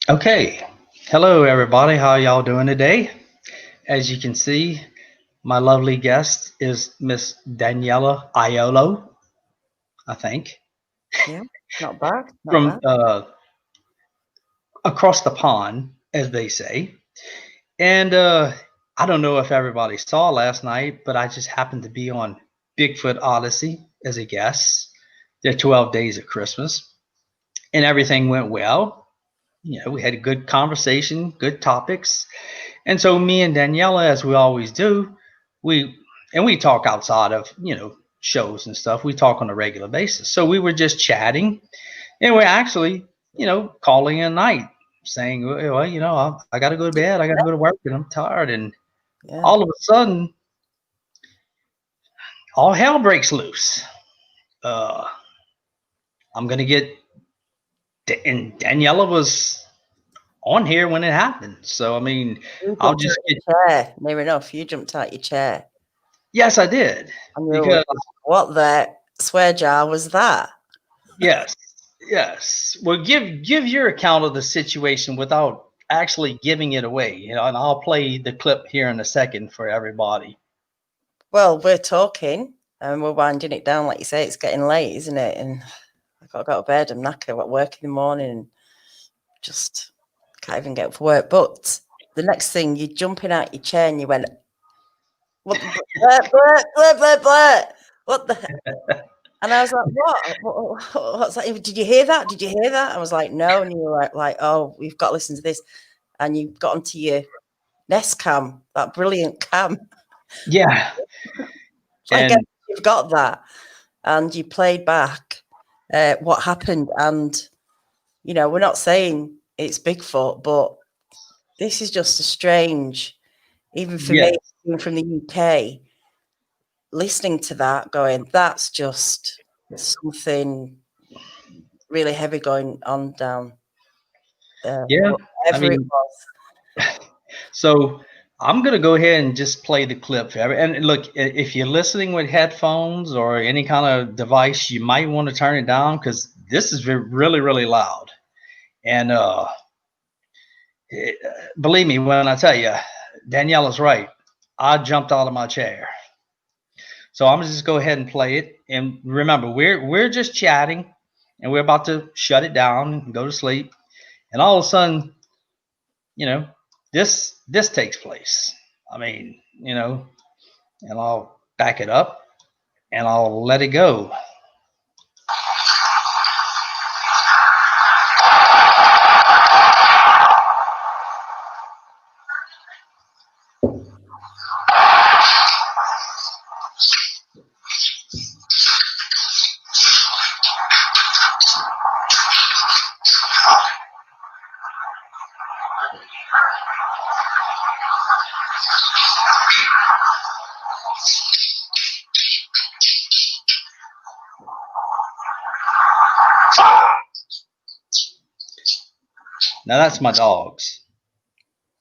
Okay. Hello, everybody. How y'all doing today? As you can see, my lovely guest is Miss Daniela Iolo, I think, Yeah, not bad, not from bad. across the pond, as they say. And I don't know if everybody saw last night, but I just happened to be on Bigfoot Odyssey as a guest. Their 12 days of Christmas, and everything went well. We had a good conversation, good topics. And so me and Daniela, as we always do, we we talk outside of shows and stuff. We talk on a regular basis. So we were just chatting, and we're actually calling it a night, saying, well, I got to go to bed, I got to go to work, and I'm tired. And Yeah. all of a sudden, all hell breaks loose. Uh, I'm gonna get, and Daniela was on here when it happened. So I mean, You I'll jumped just out get. your chair. Near enough, you jumped out your chair. Yes, I did And you were because like, what the swear jar was that? yes, yes. Well, give your account of the situation without actually giving it away, and I'll play the clip here in a second for everybody. Well, we're talking and we're winding it down. Like you say, it's getting late, isn't it? And I got to go to bed. I'm knackered. I'm at work in the morning and just can't even get up for work. But the next thing, you're jumping out your chair and you went, what the, blah. What the? And I was like, What's that? Did you hear that? Did you hear that? I was like, no. And you were like, oh, we've got to listen to this. And you got onto your Nest cam, that brilliant cam. Yeah, I guess and you've got that. And you played back what happened. And, we're not saying it's Bigfoot, but this is just a strange, even for yeah, me, even from the UK, listening to that, going, that's just something really heavy going on down yeah. I whatever it mean, was. so I'm gonna go ahead and just play the clip for and look, if you're listening with headphones or any kind of device, you might want to turn it down because this is really, really loud. And believe me when I tell you, Daniela's right. I jumped out of my chair. So I'm gonna just go ahead and play it. And remember, we're just chatting, and we're about to shut it down and go to sleep. And all of a sudden, you know, this takes place. I mean, and I'll back it up and I'll let it go. Now that's my dogs.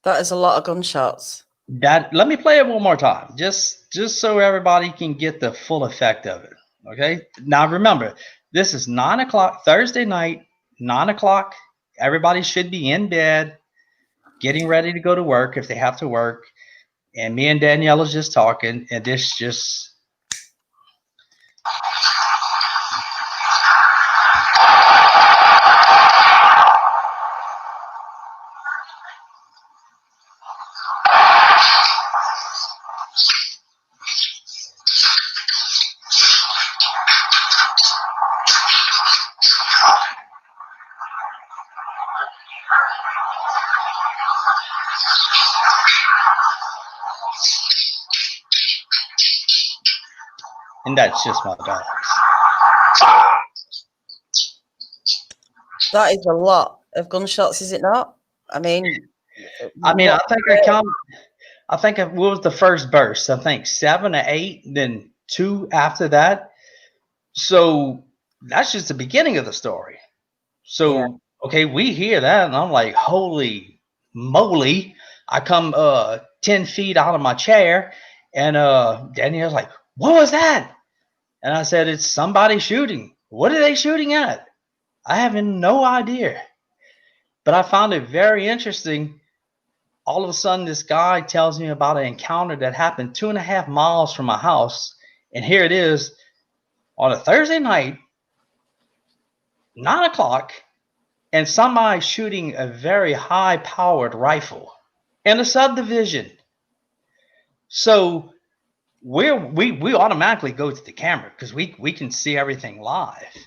That is a lot of gunshots. That let me play it one more time, just so everybody can get the full effect of it. Okay. Now remember, this is 9 o'clock Thursday night, 9 o'clock. Everybody should be in bed, getting ready to go to work if they have to work. And me and Daniela's just talking, and this just and that's just my dogs. That is a lot of gunshots, is it not? I mean, I mean, what? I think it was the first burst. I think 7 or 8, then two after that. So that's just the beginning of the story. Yeah, So okay, we hear that, and I'm like, holy moly! I come 10 feet out of my chair, and Danielle's like, what was that? And I said, it's somebody shooting. What are they shooting at? I have no idea. But I found it very interesting. All of a sudden, this guy tells me about an encounter that happened 2.5 miles from my house. And here it is on a Thursday night, 9 o'clock, and somebody shooting a very high powered rifle in a subdivision. So we automatically go to the camera because we can see everything live.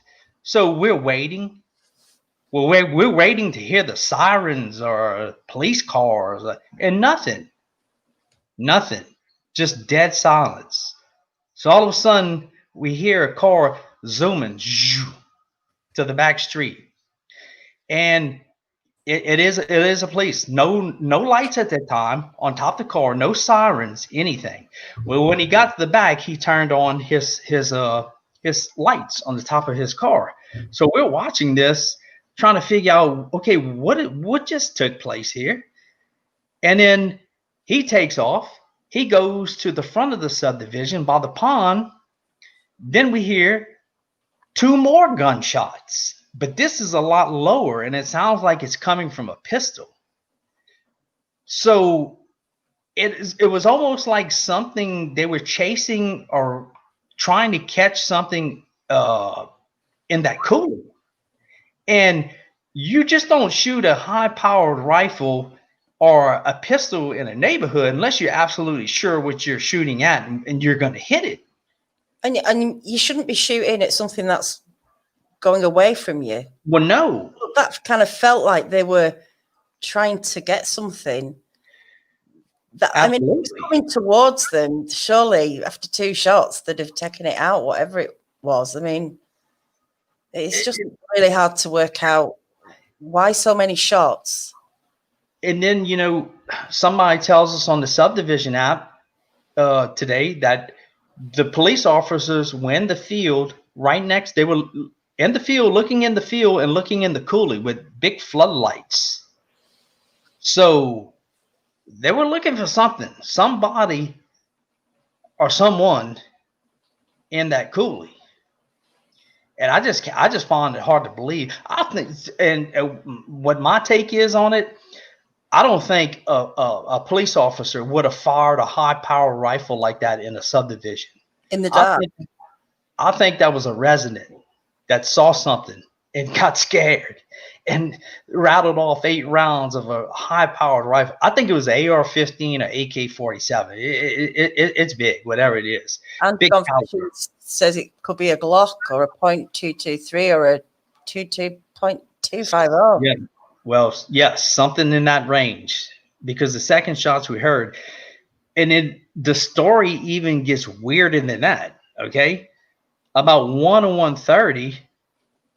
So we're waiting. Well, we're waiting to hear the sirens or police cars, and nothing, just dead silence. So all of a sudden we hear a car zooming to the back street, and it is a police. No lights at that time on top of the car, no sirens, anything. Well, when he got to the back, he turned on his lights on the top of his car. So we're watching this, trying to figure out, okay, what just took place here? And then he takes off. He goes to the front of the subdivision by the pond. Then we hear 2 more gunshots. But this is a lot lower, and it sounds like it's coming from a pistol. So it was almost like something they were chasing or trying to catch something in that coulee. And you just don't shoot a high-powered rifle or a pistol in a neighborhood unless you're absolutely sure what you're shooting at and you're going to hit it. And you shouldn't be shooting at something that's going away from you. Well, no. That kind of felt like they were trying to get something. I mean, it was coming towards them. Surely, after 2 shots, they'd have taken it out, whatever it was. I mean, it's just really hard to work out why so many shots. And then, somebody tells us on the subdivision app today that the police officers were in the field right next. They were in the field, looking in the field and looking in the coulee with big floodlights. So they were looking for something, somebody or someone in that coulee. And I just find it hard to believe. I think, and what my take is on it, I don't think a police officer would have fired a high-powered rifle like that in a subdivision. In the dark. I think that was a resident that saw something and got scared and rattled off 8 rounds of a high-powered rifle. I think it was an AR-15 or AK-47. It's big, whatever it is. And big caliber. Says it could be a Glock or a .223 or a 22.250. Yeah. Well, yes, something in that range, because the second shots we heard, and then the story even gets weirder than that. Okay, about 1 or 1:30,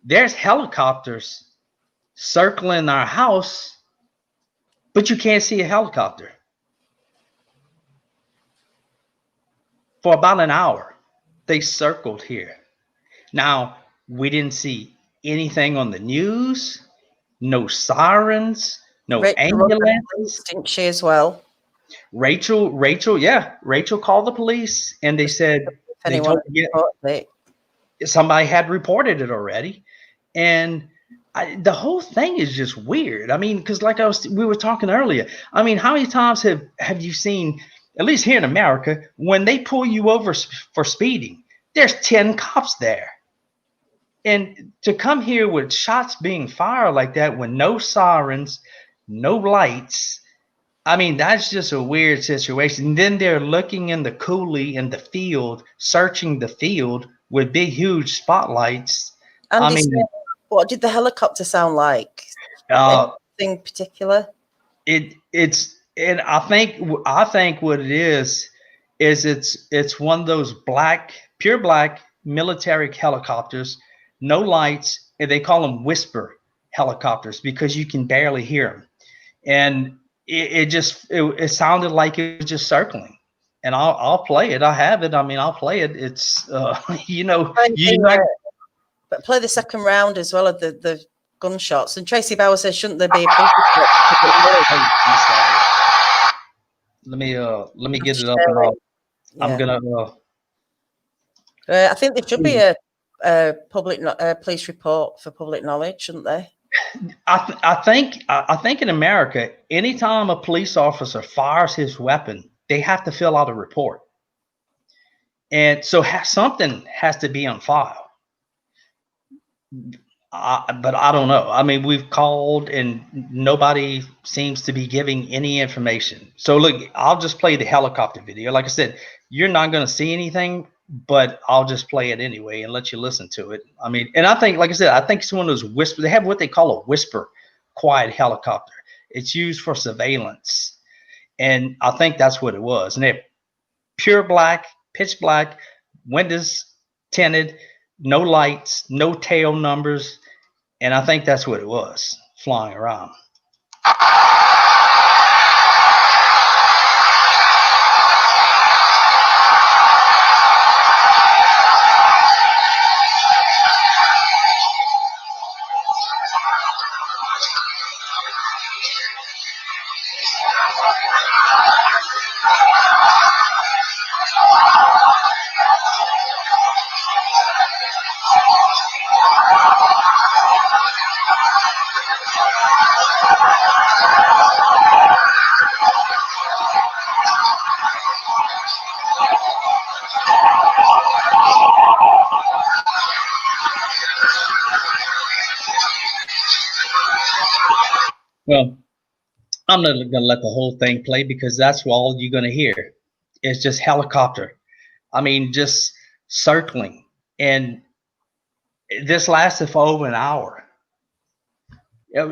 there's helicopters circling our house, but you can't see a helicopter for about an hour. They circled here. Now, we didn't see anything on the news. No sirens, no ambulance. Didn't she as well? Rachel called the police, and they said somebody had reported it already. And the whole thing is just weird. I mean, because like we were talking earlier, I mean, how many times have you seen, at least here in America, when they pull you over for speeding, there's 10 cops there. And to come here with shots being fired like that with no sirens, no lights, I mean, that's just a weird situation. And then they're looking in the coulee in the field, searching the field with big, huge spotlights. And what did the helicopter sound like? Anything particular? And I think what it is it's one of those pure black military helicopters. No lights, and they call them whisper helicopters because you can barely hear them. And it sounded like it was just circling. And I'll play it. I have it. I mean, I'll play it. It's but play the second round as well of the gunshots. And Tracy Bauer says, shouldn't there be a Let me get it up. And I'm gonna. I think there should be a public police report for public knowledge, shouldn't they? I think in America, anytime a police officer fires his weapon, they have to fill out a report, and so something has to be on file. But I don't know. I mean, we've called and nobody seems to be giving any information. So look, I'll just play the helicopter video. Like I said, you're not going to see anything, but I'll just play it anyway and let you listen to it. I mean, and I think, like I said, I think it's one of those whisper. They have what they call a whisper quiet helicopter. It's used for surveillance, and I think that's what it was. And they're pure black, pitch black, windows tinted, no lights, no tail numbers, and I think that's what it was, flying around. Well, I'm not going to let the whole thing play because that's all you're going to hear. It's just helicopter. I mean, just circling. And this lasted for over an hour.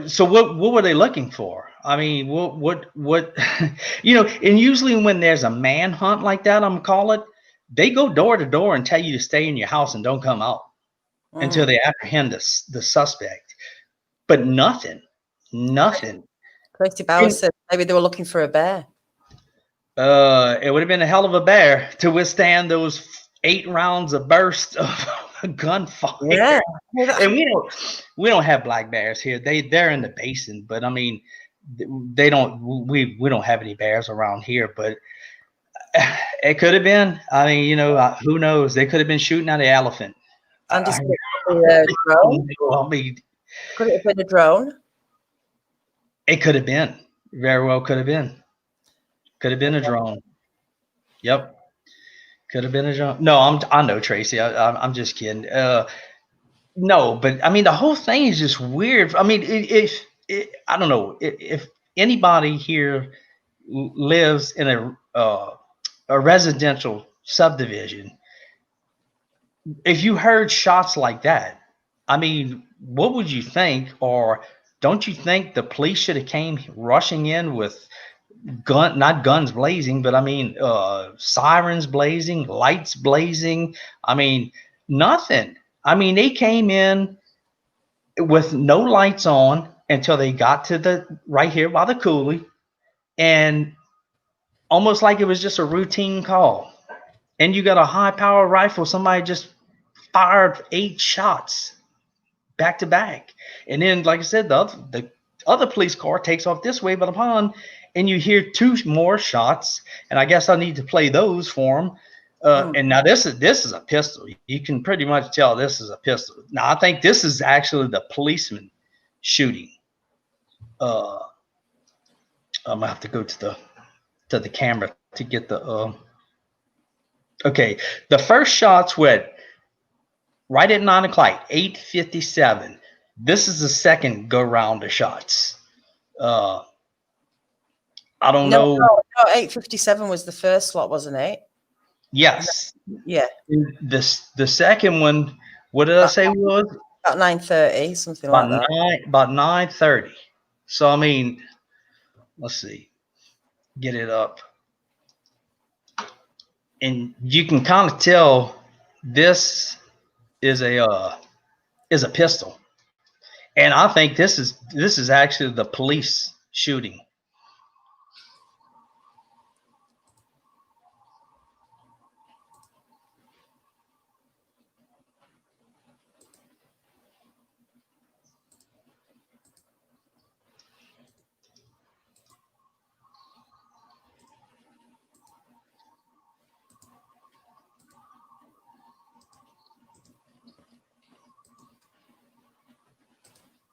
So what were they looking for? I mean, what and usually when there's a manhunt like that, I'm gonna call it, they go door to door and tell you to stay in your house and don't come out until they apprehend the suspect. But nothing. Christy Bauer said maybe they were looking for a bear. It would have been a hell of a bear to withstand those 8 rounds of burst of gunfire. Yeah. And we don't have black bears here. They're in the basin, but I mean, we don't have any bears around here. But it could have been. I mean, who knows? They could have been shooting at an elephant. And a drone. I mean, could it have been a drone? It could have been. Very well could have been. Could have been a drone. Yep. Could have been a drone. No, I know, Tracy. I'm just kidding. No, but I mean, the whole thing is just weird. I mean, I don't know if anybody here lives in a residential subdivision. If you heard shots like that, I mean, what would you think? Or don't you think the police should have came rushing in with not guns blazing, but I mean, sirens blazing, lights blazing. I mean, nothing. I mean, they came in with no lights on until they got to the right here by the coulee, and almost like it was just a routine call. And you got a high power rifle. Somebody just fired 8 shots back to back. And then, like I said, the other police car takes off this way by the pond, and you hear 2 more shots. And I guess I need to play those for them. And now this is a pistol. You can pretty much tell this is a pistol. Now I think this is actually the policeman shooting. I'm gonna have to go to the camera to get the. Okay, the first shots were right at 9 o'clock, 8:57. This is the second go round of shots. I don't know. No, 8:57 was the first slot, wasn't it? Yes. Yeah. The second one, what did I say it was? About 9:30, something like that. About 9:30. So I mean, let's see, get it up, and you can kind of tell this is a pistol, and I think this is actually the police shooting.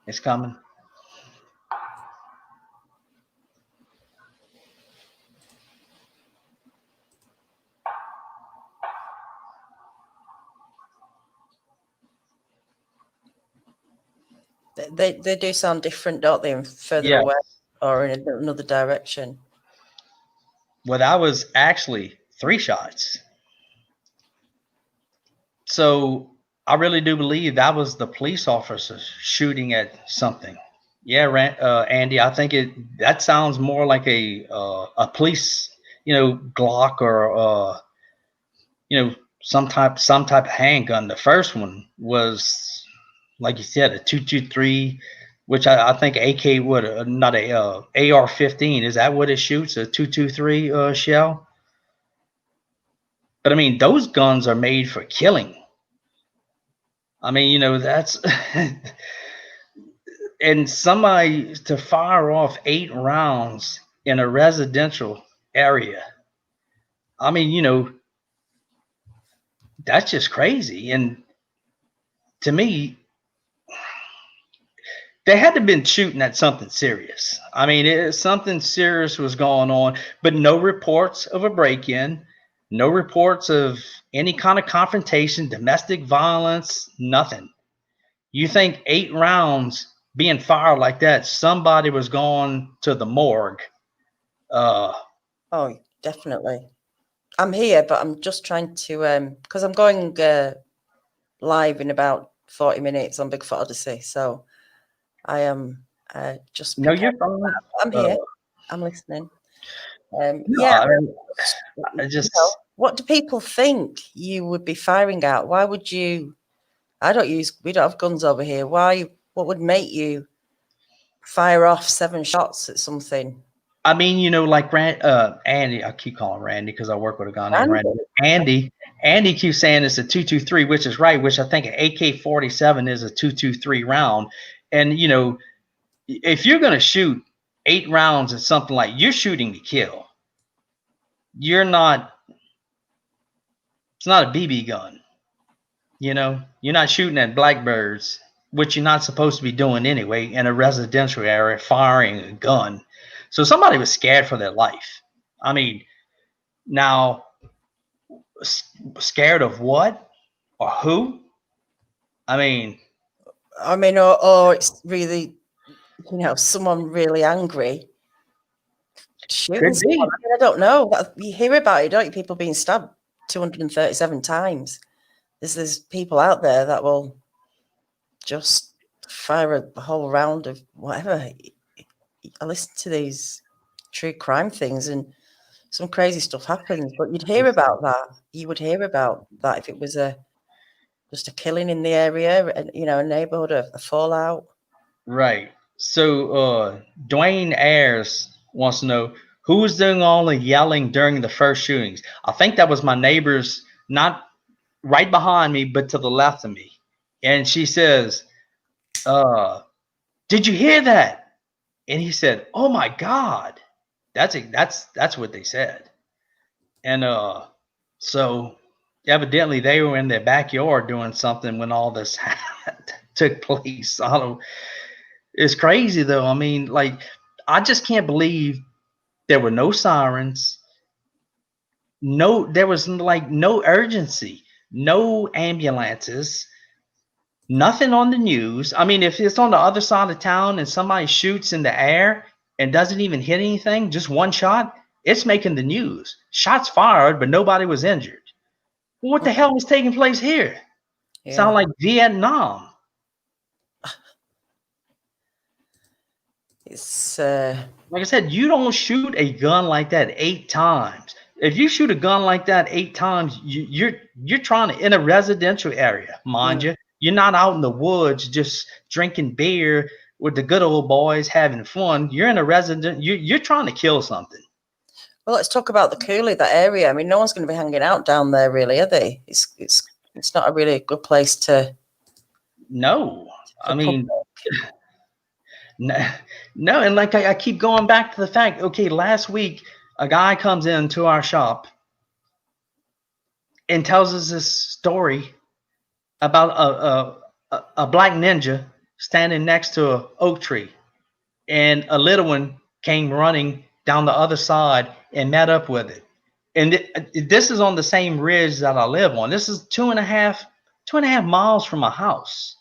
It's coming. They do sound different, don't they? Further Yeah. away or in another direction. Well, that was actually 3 shots. So I really do believe that was the police officer shooting at something. Yeah, Andy, I think that sounds more like a police, Glock or some type of handgun. The first one was, like you said, a 223, which I think AK would not a AR-15. Is that what it shoots? A 223 shell? But I mean, those guns are made for killing. I mean, that's and somebody to fire off 8 rounds in a residential area. I mean, that's just crazy. And to me, they had to have been shooting at something serious. I mean, something serious was going on, but no reports of a break-in, no reports of any kind of confrontation, domestic violence, nothing. You think 8 rounds being fired like that, somebody was going to the morgue. Oh, definitely. I'm here, but I'm just trying to because I'm going live in about 40 minutes on Bigfoot Odyssey. So I am just No, prepared. you're fine. I'm here. I'm listening. No, Yeah. I just What do people think you would be firing at? Why would you? We don't have guns over here. Why? What would make you fire off 7 shots at something? I mean, like Andy, I keep calling Randy because I work with a guy named Randy. Andy keeps saying it's a 223, which is right, which I think an AK-47 is a 223 round. And, if you're going to shoot 8 rounds at something, like you're shooting to kill, it's not a BB gun. You're not shooting at blackbirds, which you're not supposed to be doing anyway in a residential area, firing a gun. So somebody was scared for their life. I mean, now, scared of what or who? I mean, or it's really, someone really angry shooting could be. someone. I don't know. You hear about it, don't you? People being stabbed 237 times. There's people out there that will just fire a whole round of whatever. I listen to these true crime things and some crazy stuff happens, but you'd hear about that. You would hear about that if it was just a killing in the area, a neighborhood, a fallout. Right. So Dwayne Ayers wants to know who was doing all the yelling during the first shootings. I think that was my neighbor's, not right behind me, but to the left of me. And she says, did you hear that? And he said, oh my God. That's what they said. And so evidently they were in their backyard doing something when all this took place. I don't. It's crazy though. I mean, like, I just can't believe there were no sirens. No, there was like no urgency, no ambulances, nothing on the news. I mean, if it's on the other side of town and somebody shoots in the air and doesn't even hit anything, just one shot, it's making the news. Shots fired, but nobody was injured. What the hell was taking place here? Yeah. Sound like Vietnam. It's like I said, you don't shoot a gun like that 8 times. If you shoot a gun like that 8 times, you're trying to, in a residential area, mind you. You're not out in the woods just drinking beer with the good old boys having fun. You're in a resident. You're trying to kill something. Well, let's talk about the coulee, that area. I mean, no one's going to be hanging out down there, really, are they? It's not a really good place to. No, I mean, no, and like I keep going back to the fact. Okay, last week a guy comes into our shop and tells us this story about a black ninja standing next to an oak tree, and a little one came running down the other side and met up with it. And this is on the same ridge that I live on. This is 2.5 miles from my house.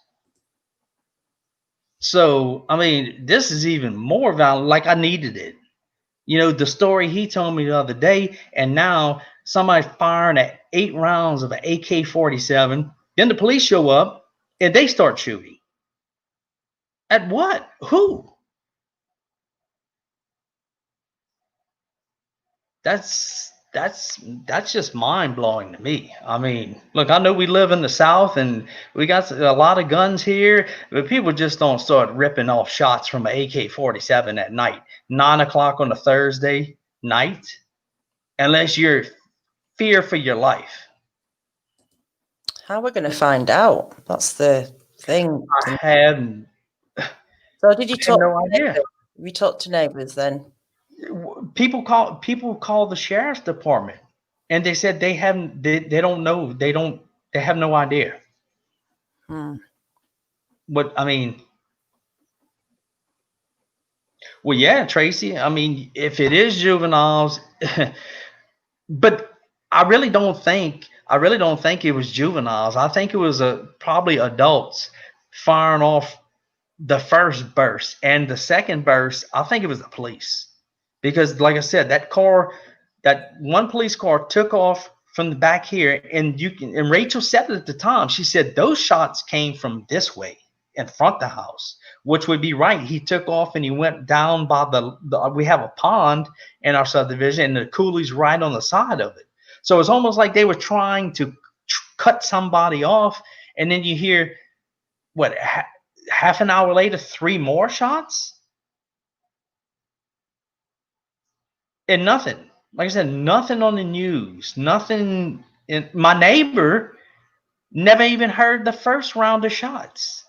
So, I mean, this is even more violent. Like I needed it. You know, the story he told me the other day, and now somebody firing at 8 rounds of an AK-47. Then the police show up and they start shooting. At what? Who? That's just mind blowing to me. I mean, look, I know we live in the South and we got a lot of guns here, but people just don't start ripping off shots from an AK-47 at night, 9 o'clock on a Thursday night, unless you're fear for your life. How are we going to find out? That's the thing. I had So did you talk? no idea. We talked to neighbors then. People call the sheriff's department, and they said they haven't. They don't know. They have no idea. What I mean. Well, yeah, Tracy. I mean, if it is juveniles, but I really don't think it was juveniles. I think it was probably adults firing off the first burst, and the second burst, I think it was the police, because, like I said, that one police car took off from the back here, and Rachel said it at the time. She said those shots came from this way in front of the house, which would be right. He took off and he went down by we have a pond in our subdivision, and the coulee's right on the side of it. So it's almost like they were trying to cut somebody off, and then you hear what half an hour later, 3 more shots, and nothing. Like I said, nothing on the news, nothing. My neighbor never even heard the first round of shots.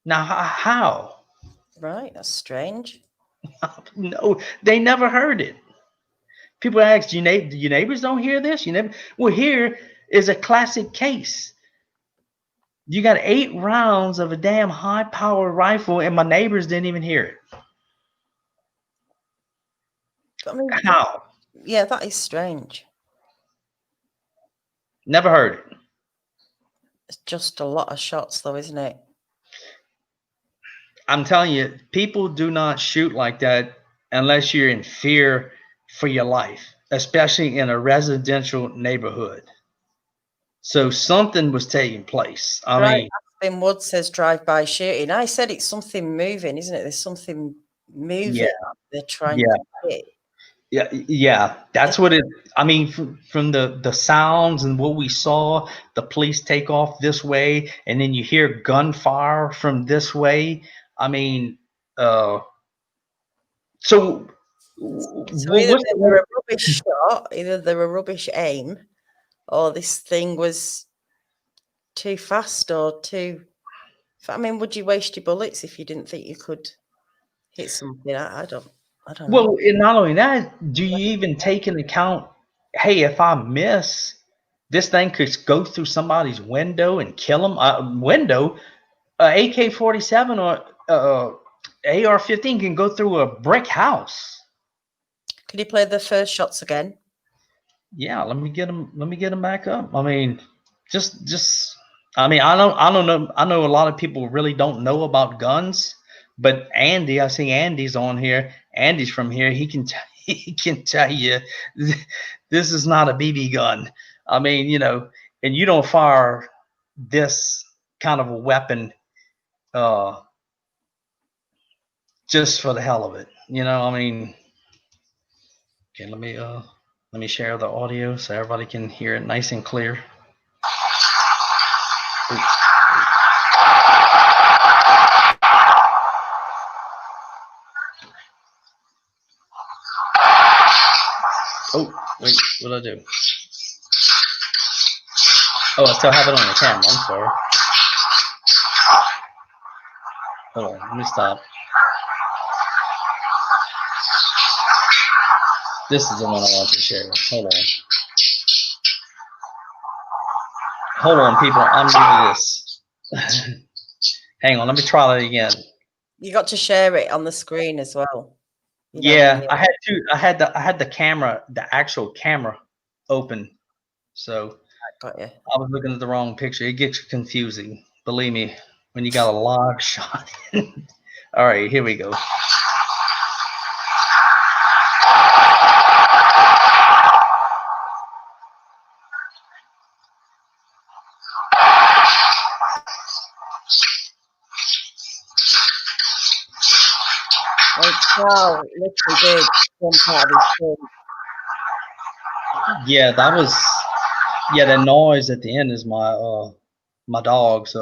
Now, how? Right, that's strange. No, they never heard it. People ask, your neighbors don't hear this? Well, here is a classic case. You got 8 rounds of a damn high-powered rifle, and my neighbors didn't even hear it. I mean, how? Yeah, that is strange. Never heard it. It's just a lot of shots, though, isn't it? I'm telling you, people do not shoot like that unless you're in fear for your life, especially in a residential neighborhood. So something was taking place. I mean, Aspen Wood says drive-by shooting. I said it's something moving, isn't it? There's something moving. Yeah. They're trying to hit. Yeah, that's what it. I mean, from the sounds and what we saw, the police take off this way, and then you hear gunfire from this way. I mean, so either they were a rubbish shot, either they were rubbish aim, or this thing was too fast or too. I mean, would you waste your bullets if you didn't think you could hit something? I don't know. Well, and not only that, do you even take into account, hey, if I miss, this thing could go through somebody's window and kill them? Window, AK-47 or AR-15 can go through a brick house. Could you play the first shots again? Yeah, let me get them back up. I mean, just I mean, I don't know. I know a lot of people really don't know about guns, but Andy, I see Andy's on here. Andy's from here. He can tell you this is not a BB gun. I mean, and you don't fire this kind of a weapon just for the hell of it. I mean, okay, let me share the audio so everybody can hear it nice and clear. Oh, wait, what did I do? Oh, I still have it on the camera. I'm sorry. Hold on, let me stop. This is the one I want to share. Hold on, people. I'm doing this. Hang on, let me try that again. You got to share it on the screen as well. You know when Yeah, you I had the camera, the actual camera open. So got you. I was looking at the wrong picture. It gets confusing. Believe me, when you got a live shot. All right, here we go. Wow, literally did jump out of his skin. Yeah, that was that noise at the end is my dogs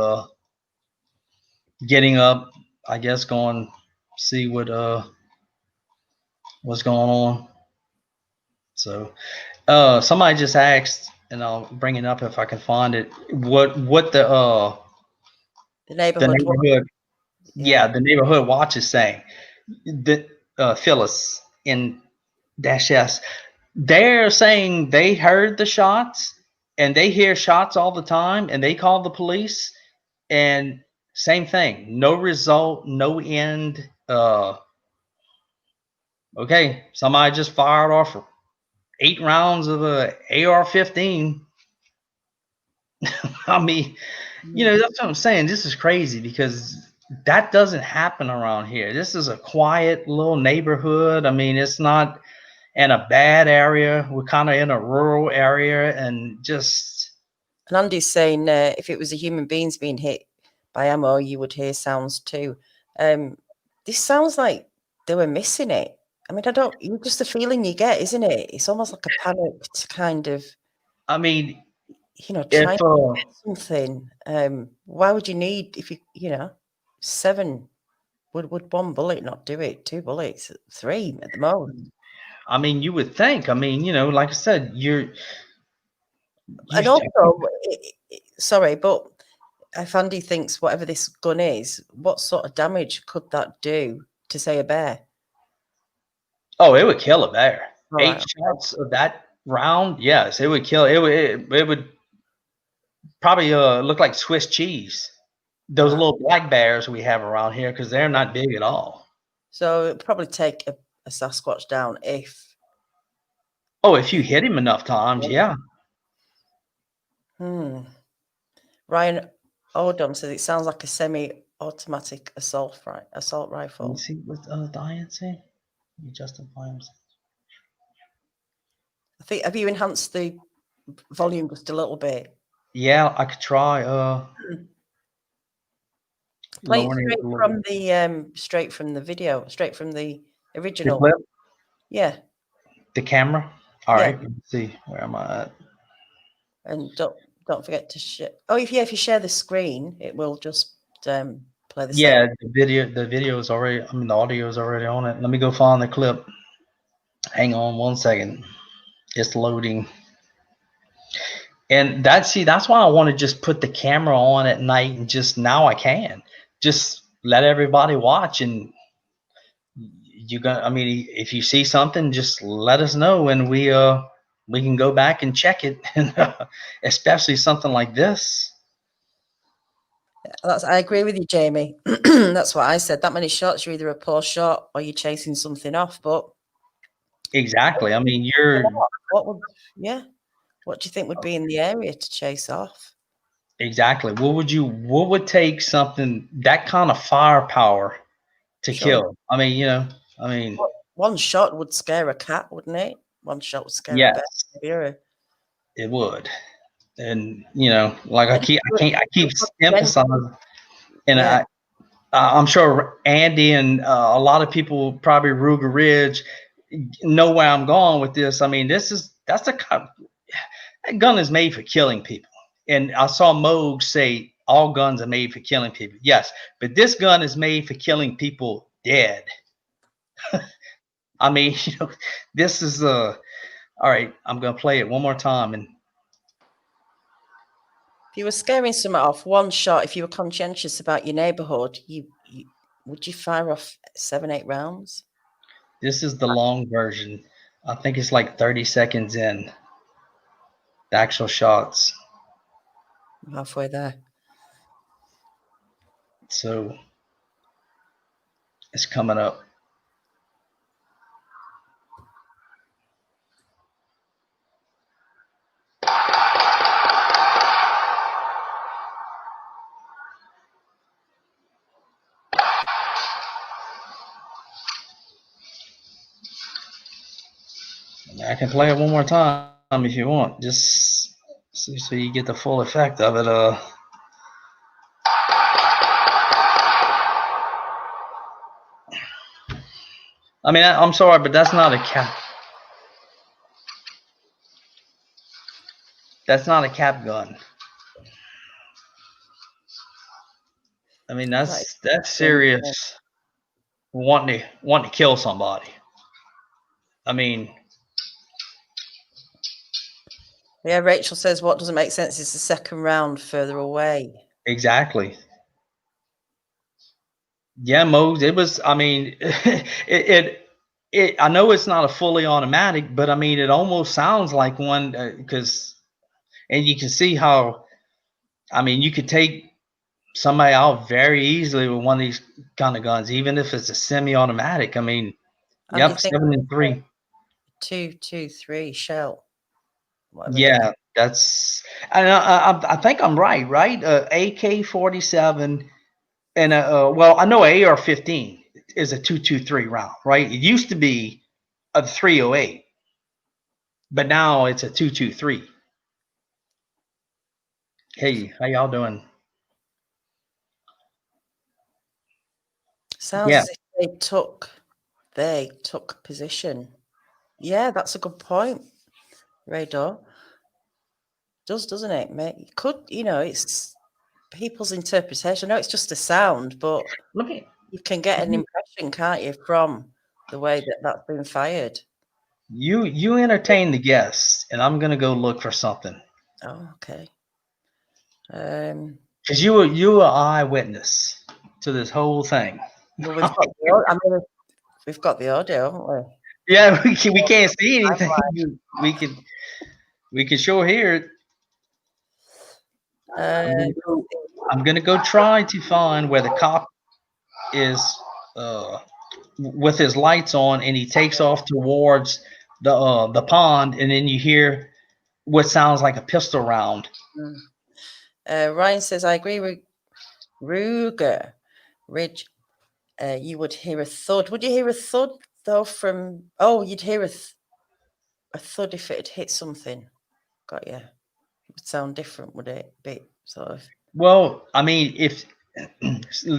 getting up, I guess going see what's going on. So somebody just asked, and I'll bring it up if I can find it. What The the neighborhood watch. neighborhood Yeah. the neighborhood watch is saying that Phyllis in Dash S, they're saying they heard the shots and they hear shots all the time and they call the police and same thing, no result, no end. Okay, somebody just fired off 8 rounds of a AR-15. I mean, that's what I'm saying. This is crazy because that doesn't happen around here. This is a quiet little neighborhood. I mean, it's not in a bad area. We're kind of in a rural area, and just. And Andy's saying if it was a human beings being hit by ammo, you would hear sounds too. This sounds like they were missing it. I mean, just the feeling you get, isn't it? It's almost like a panicked kind of, I mean, if trying to get something. Why would you need, if 7, would one bullet not do it? 2 bullets, 3 at the most. I mean, you would think. I mean, like I said, And also, sorry, but if Andy thinks whatever this gun is, what sort of damage could that do to, say, a bear? Oh, it would kill a bear. All 8 right. shots of that round, yes, it would kill. It would probably look like Swiss cheese. Those little black bears we have around here, because they're not big at all. So it'd probably take a Sasquatch down if. Oh, if you hit him enough times, yeah. Ryan Odom says it sounds like a semi-automatic assault rifle. Let me see what Diane say. You justify himself. I think, have you enhanced the volume just a little bit? Yeah, I could try. Play it straight from the video, straight from the original. The clip? Yeah. The camera. All right. Let's see. Where am I at? And don't forget to share. Oh, if you share the screen, it will just play the same. Yeah, the video is already. I mean, the audio is already on it. Let me go find the clip. Hang on 1 second. It's loading. And that's why I want to just put the camera on at night and just now I can just let everybody watch, and I mean, if you see something, just let us know and we can go back and check it, and especially something like this. I agree with you, Jamie. That's what I said. That many shots, you're either a poor shot or you're chasing something off. But exactly. I mean, what do you think would be in the area to chase off? Exactly. What would take something that kind of firepower to kill? I mean, one shot would scare a cat, wouldn't it? One shot would scare a bear. It would. And like I keep emphasizing, and I'm sure Andy and a lot of people probably Ruger Ridge know where I'm going with this. I mean, that gun is made for killing people. And I saw Moog say all guns are made for killing people. Yes, but this gun is made for killing people dead. I mean, this is all right. I'm gonna play it one more time. And if you were scaring someone off, one shot, if you were conscientious about your neighborhood, would you fire off 7, 8 rounds? This is the long version. I think it's like 30 seconds in. The actual shots. I'm halfway there. So it's coming up. I can play it one more time if you want, just so you get the full effect of it. I mean, I'm sorry, but that's not a cap. That's not a cap gun. I mean, that's serious. Wanting to kill somebody. I mean, yeah. Rachel says what doesn't make sense is the second round further away. exactly. Yeah, Mose. It was. I mean, it. I know it's not a fully automatic, but I mean, it almost sounds like one because, and you can see how. I mean, you could take somebody out very easily with one of these kind of guns, even if it's a semi-automatic. I mean, And yep, you think 7 and 3. 223 shell. Yeah, that's. And I think I'm right. Right, AK-47 and well, I know AR-15 is a 223 round. Right, it used to be a 308, but now it's a 223. Hey, how y'all doing? Sounds Yeah. as if they took position. Yeah, that's a good point, Radar. Doesn't it, mate? You could, it's people's interpretation. I know it's just a sound, but Let me. you can get an impression, can't you, from the way that that's been fired? You entertain the guests, and I'm gonna go look for something. Oh, okay. Because you were eyewitness to this whole thing. Well, we've got the audio, haven't we? Yeah, we can't see anything. We can sure hear it. I'm gonna go try to find where the cop is uh, with his lights on, and he takes off towards the pond, and then you hear what sounds like a pistol round. Ryan says, I agree with Ruger. Ridge, you would hear a thud. Would you hear a thud, though, from... Oh, you'd hear a thud if it had hit something. Got you. It would sound different, would it? Be sort of... Well, I mean, if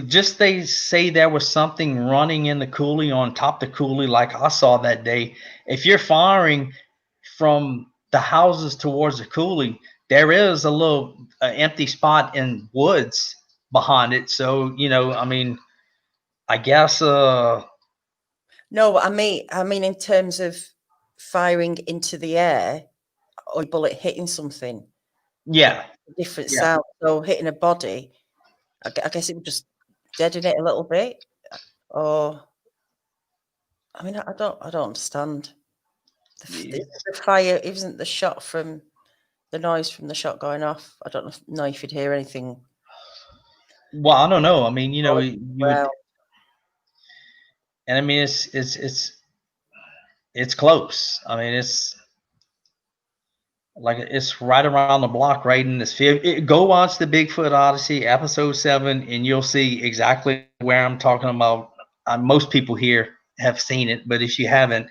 just they say there was something running in the coulee on top of the coulee, like I saw that day. If you're firing from the houses towards the coulee, there is a little empty spot in woods behind it. So I mean, I guess. No, I mean in terms of firing into the air or a bullet hitting something. Yeah. Different sound. So hitting a body, I guess it would just deaden it a little bit. Or, I mean, I don't understand. The fire isn't the shot from the noise from the shot going off. I don't know if you'd hear anything. Well, I don't know. I mean, you would, Well, and I mean, it's close. I mean, it's right around the block, right in this field. Go watch the Bigfoot Odyssey episode 7, and you'll see exactly where I'm talking about. Most people here have seen it, but if you haven't,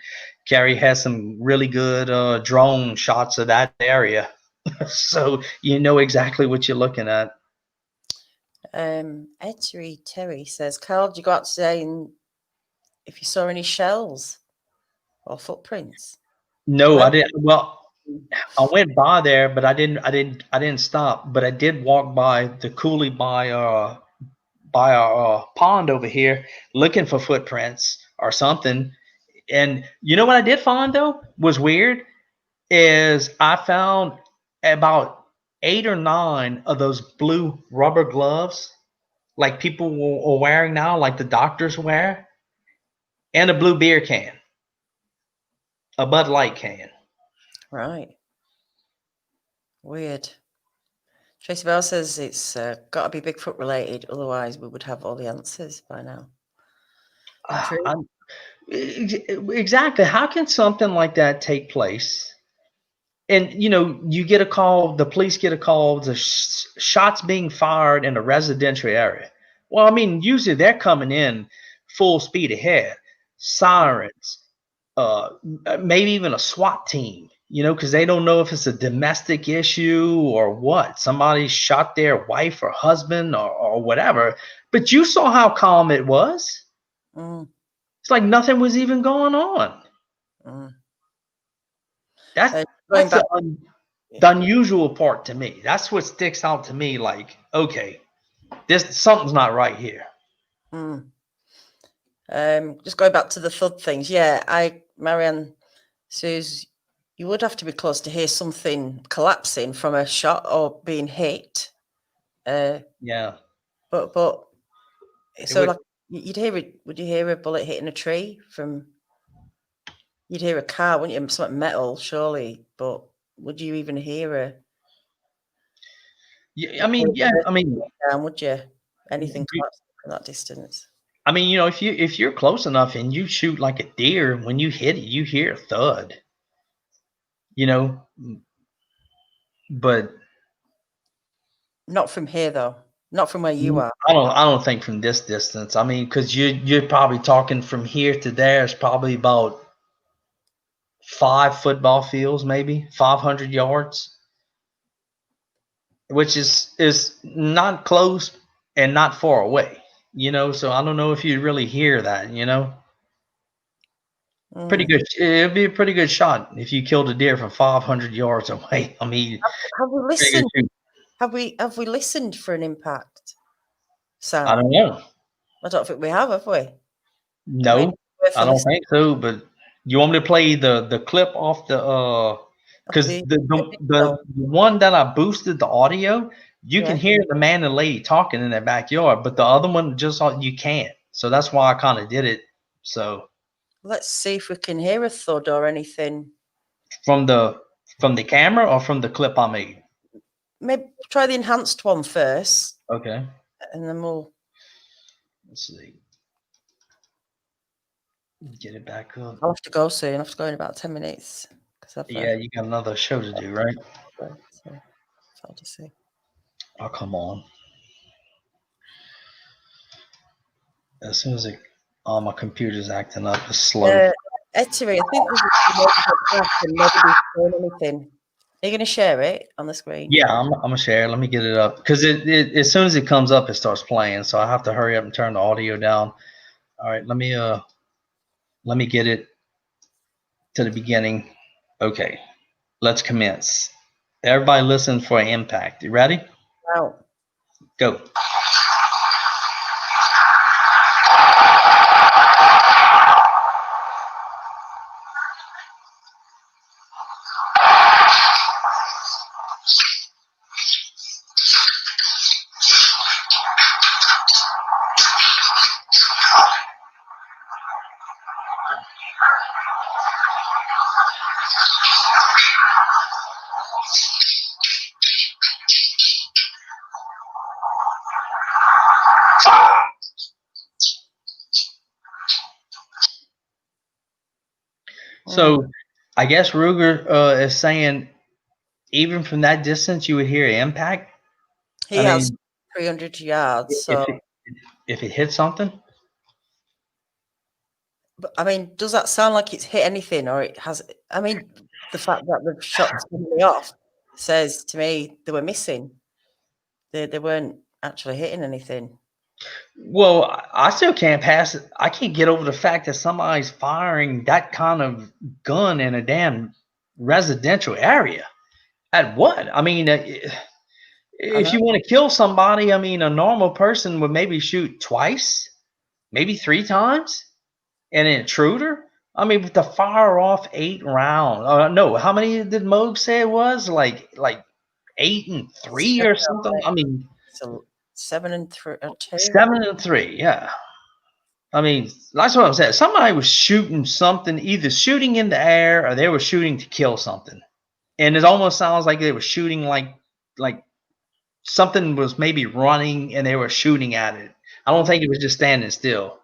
Carrie has some really good drone shots of that area, so you know exactly what you're looking at. Terry says, Carl, did you go out today and if you saw any shells or footprints? No, I didn't. Well, I went by there, but I didn't stop. But I did walk by the coulee by our pond over here, looking for footprints or something. And you know what I did find though was weird is I found about 8 or 9 of those blue rubber gloves, like people are wearing now, like the doctors wear, and a blue beer can, a Bud Light can. Right. Weird. Tracy Bell says it's got to be Bigfoot related, otherwise we would have all the answers by now. True. Exactly. How can something like that take place? And you get a call, the police get a call, the shots being fired in a residential area. Well, I mean, usually they're coming in full speed ahead, sirens, maybe even a SWAT team, because they don't know if it's a domestic issue or what. Somebody shot their wife or husband or whatever. But you saw how calm it was. Mm. It's like nothing was even going on. Mm. That's the unusual part to me. That's what sticks out to me. Like, okay, something's not right here. Just going back to the thud things. Yeah, Marianne says you would have to be close to hear something collapsing from a shot or being hit. Yeah. But so like you'd hear it. Would you hear a bullet hitting a tree from? You'd hear a car, wouldn't you? Something metal, surely. But would you even hear a? Yeah, I mean, down, would you? Anything collapsing from that distance? I mean, if you're close enough and you shoot like a deer, when you hit it, you hear a thud. But not from here, though. Not from where you are. I don't think from this distance. I mean, because you're probably talking from here to there is probably about 5 football fields, maybe 500 yards, which is not close and not far away. So I don't know if you'd really hear that. Pretty good. It'd be a pretty good shot if you killed a deer from 500 yards away. I mean, have we listened? Have we listened for an impact sound? I don't know. I don't think we have we? No, I don't think so. But you want me to play the clip off the because the one that I boosted the audio, you can hear the man and lady talking in their backyard, but the other one you can't. So that's why I kind of did it. So let's see if we can hear a thud or anything from the camera or from the clip I made. Maybe try the enhanced one first. Okay. And then we'll. Let's see. Get it back up. I'll have to go soon. I have to go in about 10 minutes. Yeah, you got another show to do, right? So I'll just see. Oh, come on. As soon as my computer's acting up, it's slow. Ettore, I think nobody's doing anything. Are you going to share it on the screen? Yeah, I'm going to share it. Let me get it up. Because as soon as it comes up, it starts playing. So I have to hurry up and turn the audio down. All right, let me get it to the beginning. Okay, let's commence. Everybody listen for an impact. You ready? Wow. Go. So I guess Ruger is saying even from that distance you would hear impact. He has 300 yards. So if it hits something. But I mean, does that sound like it's hit anything, or it has? I mean, the fact that the shot somebody off says to me they were missing. They weren't actually hitting anything. Well, I still can't pass it. I can't get over the fact that somebody's firing that kind of gun in a damn residential area. At what? I mean, if you want to kill somebody, I mean, a normal person would maybe shoot twice, maybe 3 times. And an intruder? I mean, to fire off 8 rounds. No, how many did Moog say it was? Like 8 and 3 or something? I mean, so 7 and 3 or 2? 7 and 3, yeah. I mean, that's what I'm saying. Somebody was shooting something, either shooting in the air or they were shooting to kill something. And it almost sounds like they were shooting like something was maybe running and they were shooting at it. I don't think it was just standing still.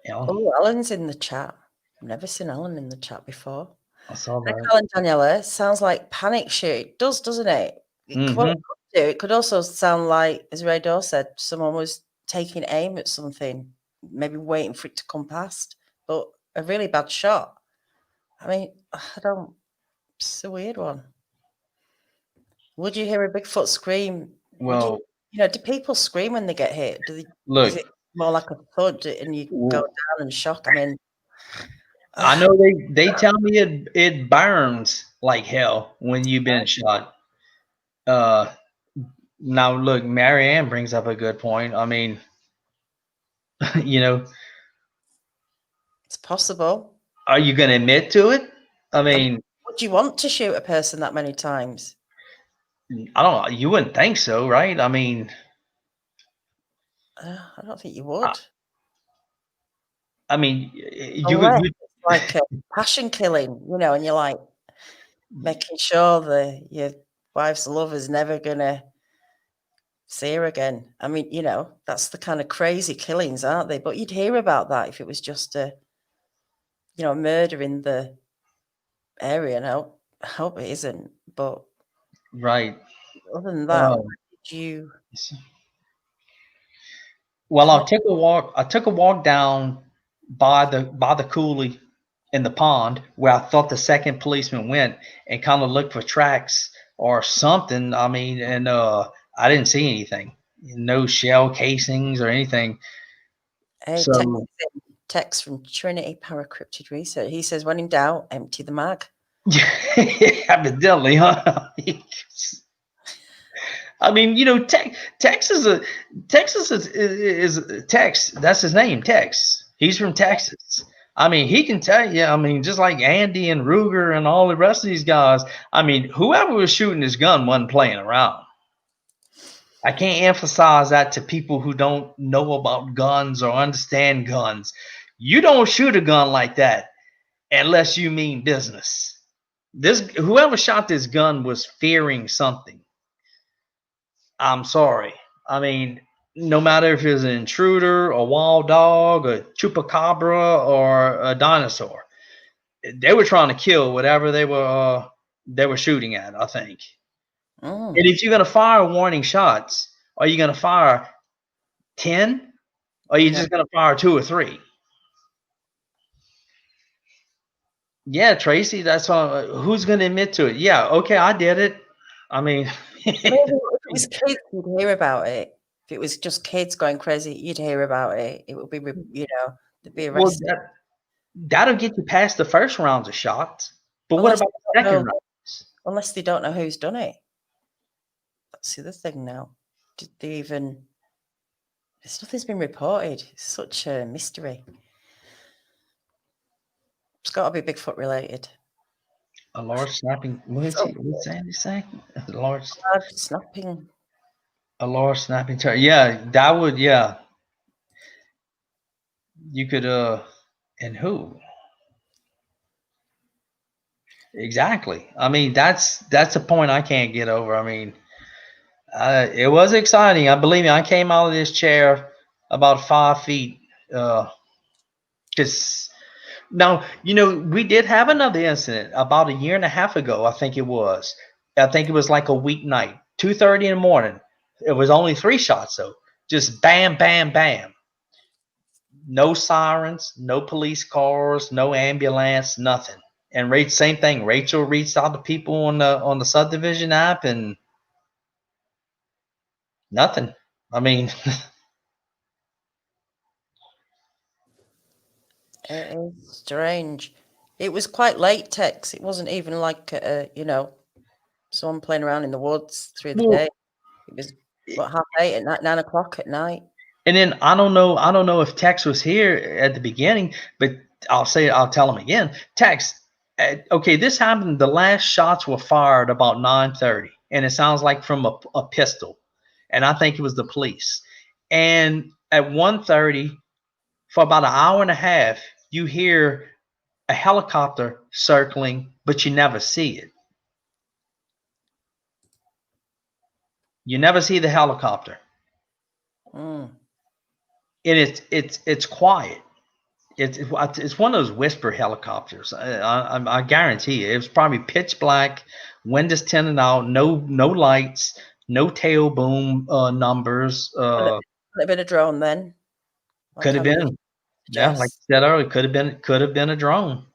You know, Oh, Alan's in the chat. I've never seen Alan in the chat before. I saw Hi, that. Alan Daniela. Sounds like panic shoot. It does, doesn't it? What it Mm-hmm. could do, it could also sound like, as Ray Dawes said, someone was taking aim at something, maybe waiting for it to come past, but a really bad shot. I mean, I don't. It's a weird one. Would you hear a Bigfoot scream? Would Well, do people scream when they get hit? Do they? Is look, it more like a thud and you go down in shock? I mean, I know they tell me it burns like hell when you've been shot. Uh, Now look, Marianne brings up a good point. I mean, you know, it's possible. are you going to admit to it? I I mean, mean, would you want to shoot a person that many times? I don't know. You wouldn't think so, right? I mean, I don't think you I, would. I mean, you could. Unless it's like a passion killing, and you're like making sure that your wife's lover's never gonna see her again. I mean, that's the kind of crazy killings, aren't they? But you'd hear about that if it was just a murder in the area. And I hope it isn't. But Right. other than that, why Um, did you? well, How, I took a walk down by the coulee in the pond where I thought the second policeman went, and kind of looked for tracks or something. I mean, and I didn't see anything. No shell casings or anything. hey, So text from Trinity Paracryptid Research. He says, when in doubt, empty the mag. evidently, huh? I mean, Texas is Tex. That's his name, Tex. He's from Texas. I mean, he can tell you. I mean, just like Andy and Ruger and all the rest of these guys. I mean, whoever was shooting his gun wasn't playing around. I can't emphasize that to people who don't know about guns or understand guns. You don't shoot a gun like that unless you mean business. This whoever shot this gun was fearing something. I'm sorry. I mean, no matter if it's an intruder, a wild dog, a chupacabra, or a dinosaur, they were trying to kill whatever they were shooting at. I think. And if you're gonna fire warning shots, are you gonna fire 10? Or are you No. just gonna fire 2 or 3? Yeah, Tracy, that's all. Who's gonna admit to it? Yeah, okay, I did it. I mean, Maybe if it was kids, you'd hear about it. If it was just kids going crazy, you'd hear about it. It would be, they'd be well, arrested. that'll get you past the first rounds of shots. But what Unless about they the don't second know, rounds? unless they don't know who's done it. That's the other thing now. Did they even? Nothing's been reported. It's such a mystery. It's got to be Bigfoot related. A large snapping. What's Sandy saying? A large, Snapping. a large snapping turtle. Yeah, that would. Yeah, you could. And who? Exactly. I mean, that's a point I can't get over. I mean, it was exciting. I believe me. I came out of this chair about 5 feet. Because now, we did have another incident about a year and a half ago. I think it was. I think it was like a weeknight, 2:30 in the morning. It was only 3 shots though. Just bam, bam, bam. No sirens, no police cars, no ambulance, nothing. And same thing. Rachel reached out to people on the subdivision app, and nothing. I mean, It is strange. It was quite late, Tex. It wasn't even like someone playing around in the woods through the well, day. It was 8:30 at night, 9 o'clock at night. and then I don't know if Tex was here at the beginning, but I'll tell him again. Tex, okay, this happened. The last shots were fired about 9:30, and it sounds like from a pistol, and I think it was the police. And at 1:30, for about an hour and a half, you hear a helicopter circling, but you never see it. You never see the helicopter, Mm. and it's quiet. It's one of those whisper helicopters. I guarantee you, it was probably pitch black, windows tinted out, no lights, no tail boom numbers. Could it have been a drone then? Like Could have how you been, yeah, like suggest? I said earlier, could have been a drone.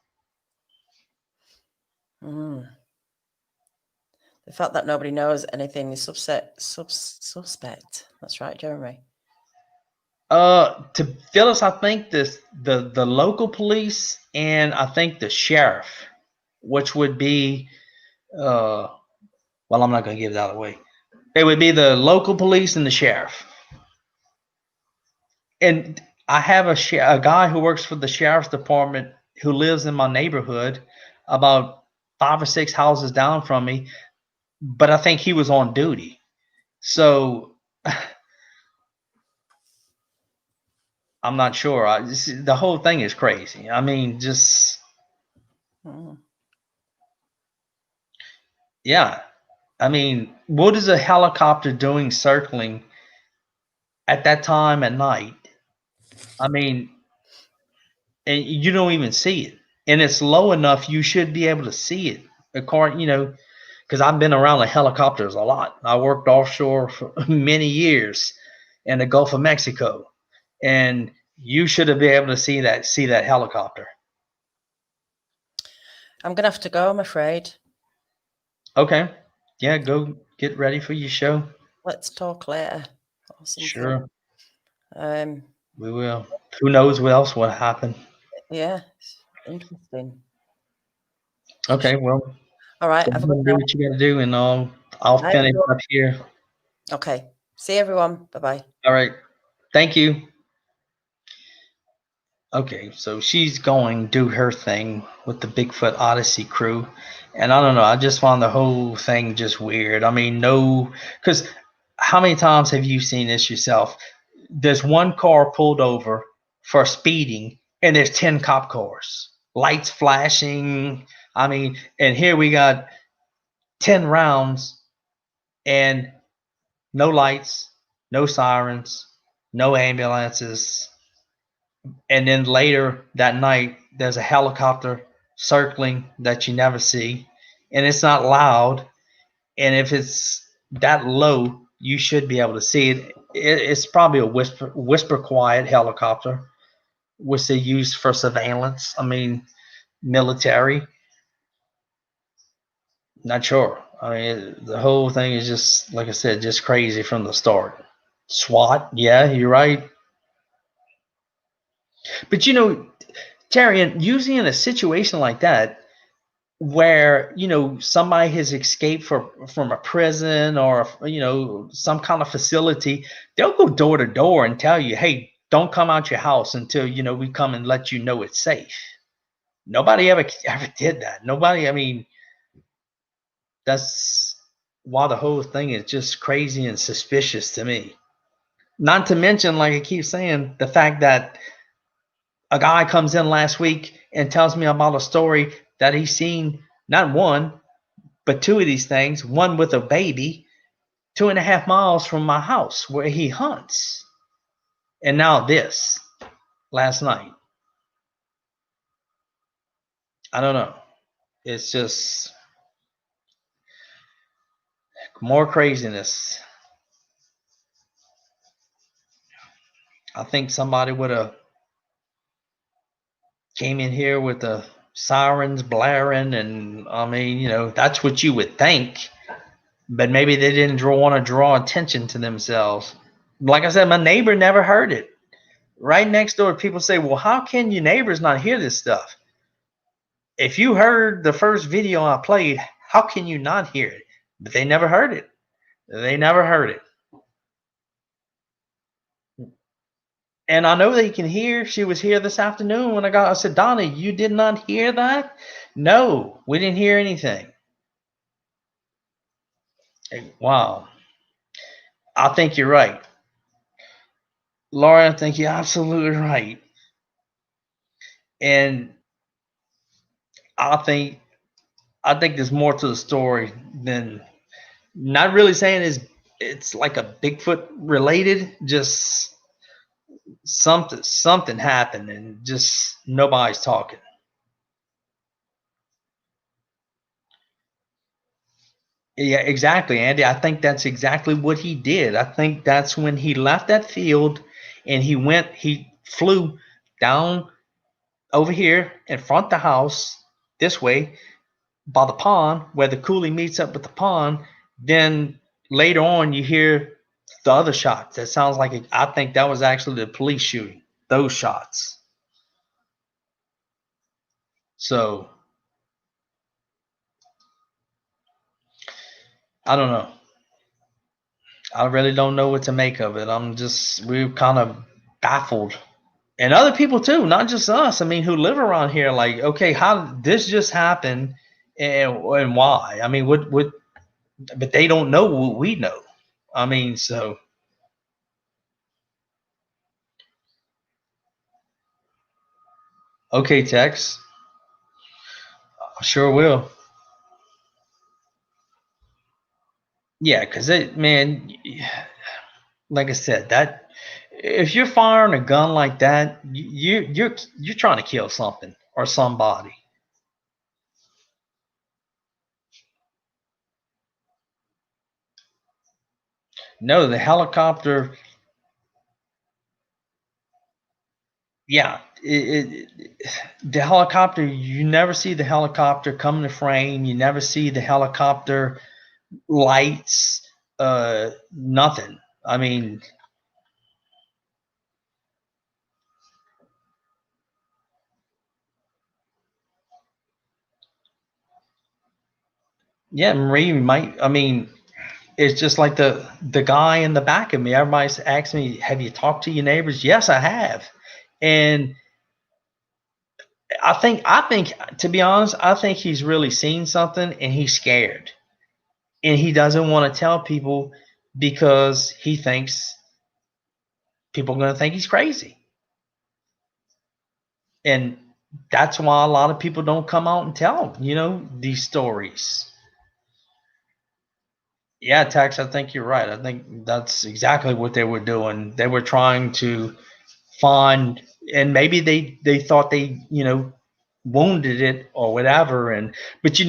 Mm. The fact that nobody knows anything is suspect. That's right, Jeremy. To Phyllis, I think the local police and I think the sheriff, which would be well, I'm not going to give that away. It would be the local police and the sheriff. And I have a guy who works for the sheriff's department who lives in my neighborhood, about 5 or 6 houses down from me. But I think he was on duty, so I'm not sure. The whole thing is crazy. I mean, just Mm. yeah. I mean, what is a helicopter doing circling at that time at night? I mean, and you don't even see it, and it's low enough you should be able to see it. According, because I've been around the helicopters a lot. I worked offshore for many years in the Gulf of Mexico, and you should have been able to see that helicopter. I'm gonna have to go, I'm afraid. Okay, yeah, go get ready for your show. Let's talk later or something. Sure, Um, we will. Who knows what else will happen? yeah, it's interesting. Okay, well, All right, go have a ahead good and do night. what you got to do, and I'll Bye, finish everyone. up here. Okay, see everyone. Bye bye. All right, thank you. Okay, so she's going to do her thing with the Bigfoot Odyssey crew. And I don't know, I just found the whole thing just weird. I mean, no, because how many times have you seen this yourself? There's one car pulled over for speeding, and there's 10 cop cars, lights flashing. I mean, and here we got 10 rounds and no lights, no sirens, no ambulances, and then later that night there's a helicopter circling that you never see, and it's not loud, and if it's that low you should be able to see it. It's probably a whisper quiet helicopter, which they use for surveillance. I mean, military. Not sure. I mean, the whole thing is just, like I said, just crazy from the start. SWAT, yeah, you're right. But Terry, usually in a situation like that, where somebody has escaped from a prison or some kind of facility, they'll go door to door and tell you, hey, don't come out your house until we come and let you know it's safe. Nobody ever did that. Nobody. I mean, that's why the whole thing is just crazy and suspicious to me. Not to mention, like I keep saying, the fact that a guy comes in last week and tells me about a story that he's seen not one but two of these things, one with a baby, 2.5 miles from my house where he hunts. And now this last night. I don't know. It's just more craziness. I think somebody would have came in here with the sirens blaring, and I mean, that's what you would think. But maybe they didn't want to draw attention to themselves. Like I said, my neighbor never heard it. Right next door, people say, well, how can your neighbors not hear this stuff? If you heard the first video I played, how can you not hear it? But they never heard it. They never heard it. And I know they can hear. She was here this afternoon when I said, Donna, you did not hear that? No, we didn't hear anything. Wow. I think you're right. Laura, I think you're absolutely right. And I think there's more to the story than, not really saying it's it's like a Bigfoot related. Just something happened, and just nobody's talking. Yeah, exactly, Andy. I think that's exactly what he did. I think that's when he left that field and he flew down over here in front of the house this way by the pond where the coulee meets up with the pond. Then later on, you hear the other shots. That sounds like I think that was actually the police shooting those shots. So I don't know. I really don't know what to make of it. We're kind of baffled. And other people too, not just us. I mean, who live around here, like, okay, how did this just happen, and why? I mean, what? But they don't know what we know. I mean, so okay, Tex, I sure will. Yeah, because it, man, like I said, that if you're firing a gun like that, you're trying to kill something or somebody. No, the helicopter. Yeah, the helicopter. You never see the helicopter come to frame. You never see the helicopter lights. Nothing. I mean, yeah, Marie might. I mean, it's just like the guy in the back of me. Everybody's asking me, "Have you talked to your neighbors?" Yes, I have, and I think to be honest, I think he's really seen something and he's scared, and he doesn't want to tell people because he thinks people are going to think he's crazy, and that's why a lot of people don't come out and tell these stories. Yeah, Tex, I think you're right. I think that's exactly what they were doing. They were trying to find, and maybe they thought they wounded it or whatever, and but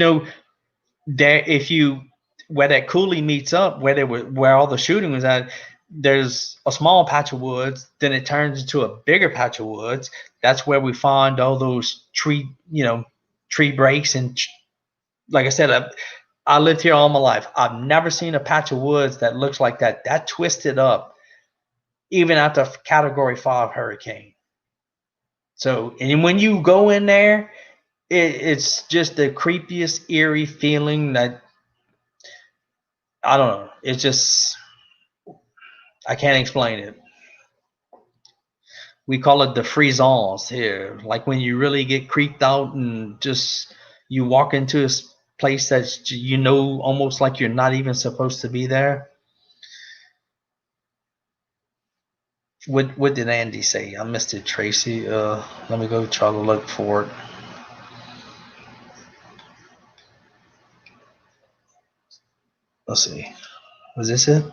there if you where that coulee meets up where all the shooting was at, there's a small patch of woods, then it turns into a bigger patch of woods. That's where we find all those tree breaks, and like I said, I lived here all my life. I've never seen a patch of woods that looks like that twisted up, even after Category 5 hurricane. So, and when you go in there, it's just the creepiest, eerie feeling that I don't know. It's just I can't explain it. We call it the frisons here, like when you really get creeped out and just you walk into a place that's almost like you're not even supposed to be there. What did Andy say? I missed it, Tracy. Let me go try to look for it. Let's see. Was this it?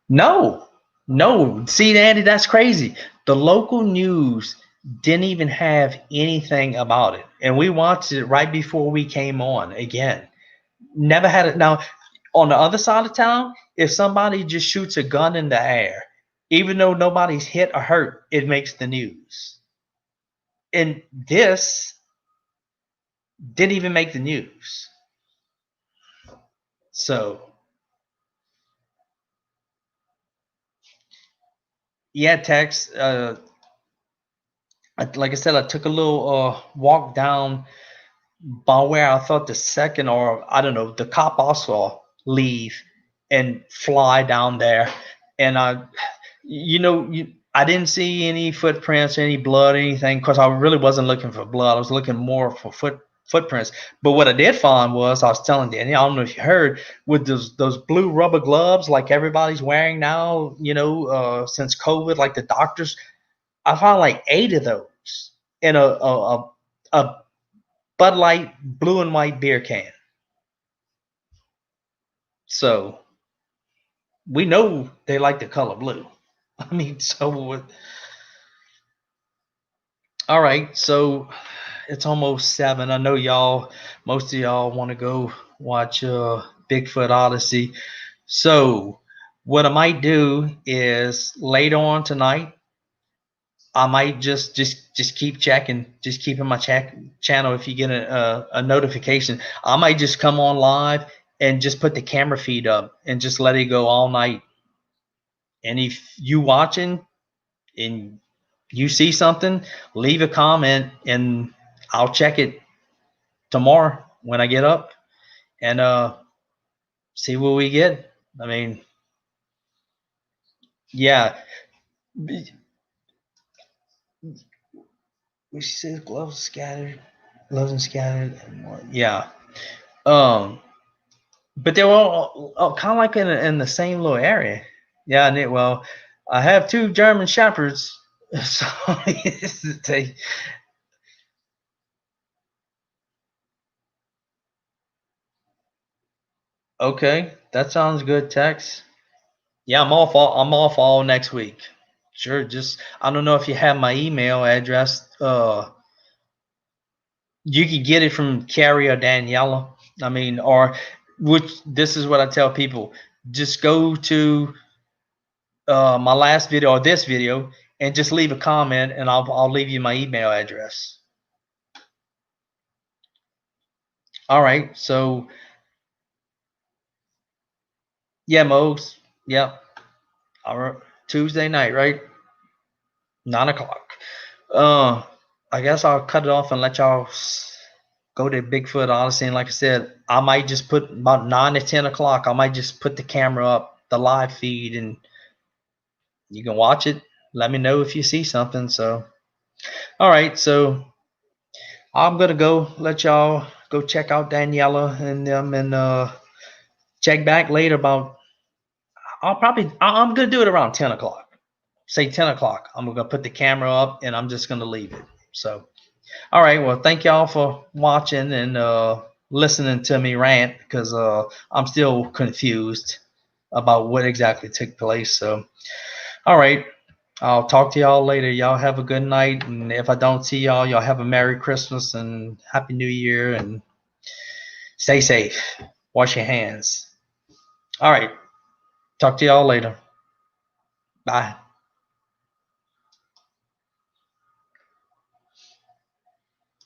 No, no. See, Andy, that's crazy. The local news didn't even have anything about it, and we watched it right before we came on again. Never had it. Now, on the other side of town, if somebody just shoots a gun in the air, even though nobody's hit or hurt, it makes the news. And this didn't even make the news. So, yeah, Tex. Like I said, I took a little walk down by where I thought the second, or I don't know, the cop also leave and fly down there, and I didn't see any footprints, any blood, anything, because I really wasn't looking for blood. I was looking more for footprints. But what I did find was, I was telling Danny, I don't know if you heard, with those blue rubber gloves like everybody's wearing now, since COVID, like the doctors. I found like 8 of those in a Bud Light blue and white beer can. So we know they like the color blue. I mean, so all right. So it's almost 7. I know most of y'all want to go watch Bigfoot Odyssey. So what I might do is later on tonight, I might just keep checking, just keeping my channel. If you get a notification, I might just come on live and just put the camera feed up and just let it go all night. And if you watching and you see something, leave a comment and I'll check it tomorrow when I get up and see what we get. I mean, yeah. We said gloves scattered, gloves and scattered, and yeah. Um, but they were all kind of like in the same little area. Yeah, and well, I have 2 German shepherds, so they, okay, that sounds good, Tex. Yeah, I'm off all next week. Sure, just I don't know if you have my email address. You could get it from Carrie or Daniela. I mean, or which this is what I tell people: just go to my last video or this video and just leave a comment, and I'll leave you my email address. All right, so yeah, Mose, yep. All right, Tuesday night, right? 9 o'clock. Uh, I guess I'll cut it off and let y'all go to Bigfoot Odyssey. And like I said, I might just put about 9 to 10 o'clock. I might just put the camera up, the live feed, and you can watch it. Let me know if you see something. So, all right. So I'm gonna go let y'all go check out Daniela and them, and check back later about. I'm gonna do it around 10 o'clock. Say 10 o'clock. I'm gonna put the camera up and I'm just gonna leave it. So, all right. Well, thank y'all for watching and listening to me rant because I'm still confused about what exactly took place. So, all right. I'll talk to y'all later. Y'all have a good night. And if I don't see y'all have a Merry Christmas and Happy New Year and stay safe. Wash your hands. All right. Talk to y'all later. Bye.